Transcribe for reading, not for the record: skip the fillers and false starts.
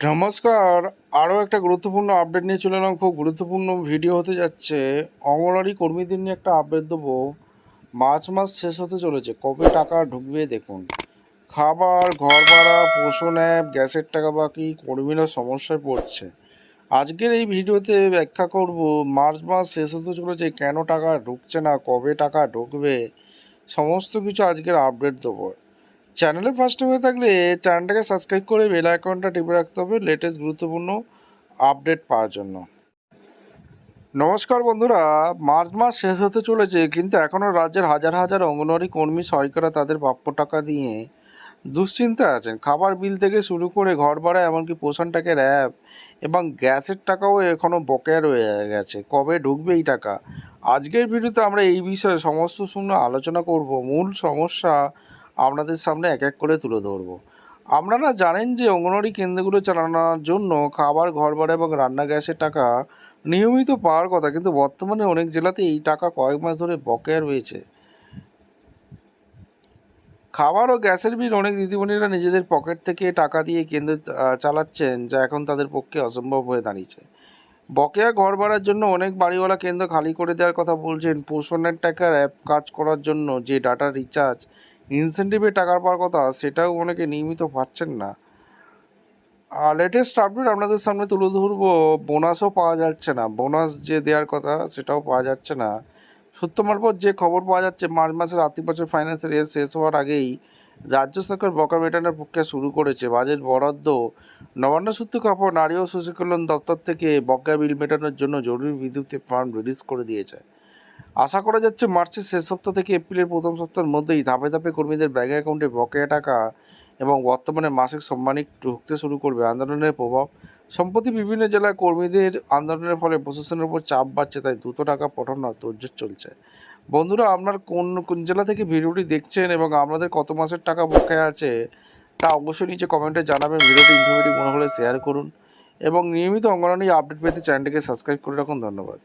নমস্কার। আরও একটা গুরুত্বপূর্ণ আপডেট নিয়ে চলে এলাম। খুব গুরুত্বপূর্ণ ভিডিও হতে যাচ্ছে। অঙ্গনওয়াড়ি কর্মীদের নিয়ে একটা আপডেট দেবো। মার্চ মাস শেষ হতে চলেছে, কবে টাকা ঢুকবে দেখুন। খাবার, ঘর ভাড়া, পোষণ অ্যাপ, গ্যাসের টাকা বাকি, কর্মীরা সমস্যায় পড়ছে। আজকের এই ভিডিওতে ব্যাখ্যা করব মার্চ মাস শেষ হতে চলেছে, কেন টাকা ঢুকছে না, কবে টাকা ঢুকবে, সমস্ত কিছু আজকের আপডেট দেবো। চ্যানেলে ফার্স্ট হয়ে থাকলে চ্যানেলটাকে সাবস্ক্রাইব করে বেল আইকনটা টিপে রাখতে হবে লেটেস্ট গুরুত্বপূর্ণ আপডেট পাওয়ার জন্য। নমস্কার বন্ধুরা, মার্চ মাস শেষ হতে চলেছে, কিন্তু এখনও রাজ্যের হাজার হাজার অঙ্গনওয়াড়ি কর্মী সহায়িকারা তাদের প্রাপ্য টাকা দিয়ে দুশ্চিন্তায় আছেন। খাবার বিল থেকে শুরু করে ঘর ভাড়া, এমনকি পোষণ টাকার অ্যাপ এবং গ্যাসের টাকাও এখনও বকেয়া রয়ে গেছে। কবে ঢুকবে এই টাকা? আজকের ভিডিওতে আমরা এই বিষয়ে সমস্ত শূন্য আলোচনা করব। মূল সমস্যা আপনাদের সামনে এক এক করে তুলে ধরব। আপনারা জানেন যে অঙ্গনওয়াড়ি কেন্দ্রগুলো চালানোর জন্য খাবার, ঘর ভাড়া এবং রান্না গ্যাসের টাকা নিয়মিত পাওয়ার কথা, কিন্তু বর্তমানে অনেক জেলাতে এই টাকা কয়েক মাস ধরে বকেয়া রয়েছে। খাবার ও গ্যাসের বিল অনেক দিদিমণিরা নিজেদের পকেট থেকে টাকা দিয়ে কেন্দ্র চালাচ্ছেন, যা এখন তাদের পক্ষে অসম্ভব হয়ে দাঁড়িয়েছে। বকেয়া ঘর ভাড়ার জন্য অনেক বাড়িওয়ালা কেন্দ্র খালি করে দেওয়ার কথা বলছেন। পোষণের টাকার অ্যাপ কাজ করার জন্য যে ডাটা রিচার্জ ইনসেন্টিভে টাকা পাওয়ার কথা, সেটাও অনেকে নিয়মিত পাচ্ছেন না। লেটেস্ট আপডেট আপনাদের সামনে তুলে ধরবো। বোনাসও পাওয়া যাচ্ছে না, বোনাস যে দেওয়ার কথা সেটাও পাওয়া যাচ্ছে না। সূত্র মারফত যে খবর পাওয়া যাচ্ছে, মার্চ মাসের আর্থিক বছর ফাইন্যান্সিয়াল ইয়ার শেষ হওয়ার আগেই রাজ্য সরকার বকেয়া মেটানোর প্রক্রিয়া শুরু করেছে। বাজেট বরাদ্দ, নবান্ন সূত্র খবর, নারী ও শিশু কল্যাণ দপ্তর থেকে বকেয়া বিল মেটানোর জন্য জরুরি বিদ্যুৎ ফান্ড রিলিজ করে দিয়েছে। আশা করা যাচ্ছে মার্চের শেষ সপ্তাহ থেকে এপ্রিলের প্রথম সপ্তাহের মধ্যেই ধাপে ধাপে কর্মীদের ব্যাঙ্ক অ্যাকাউন্টে বকেয়া টাকা এবং বর্তমানে মাসিক সম্মানিক ঢুকতে শুরু করবে। আন্দোলনের প্রভাব, সম্প্রতি বিভিন্ন জেলায় কর্মীদের আন্দোলনের ফলে প্রশাসনের উপর চাপ বাড়ছে, তাই দ্রুত টাকা পাঠানোর তোড়জোড় চলছে। বন্ধুরা, আপনার কোন কোন জেলা থেকে ভিডিওটি দেখছেন এবং আপনাদের কত মাসের টাকা বকেয়া আছে তা অবশ্যই নিচে কমেন্টে জানাবেন। ভিডিওটি ইনফরমেটিভ মনে হলে শেয়ার করুন এবং নিয়মিত অঙ্গনওয়াড়ি আপডেট পেতে চ্যানেলটিকে সাবস্ক্রাইব করে রাখুন। ধন্যবাদ।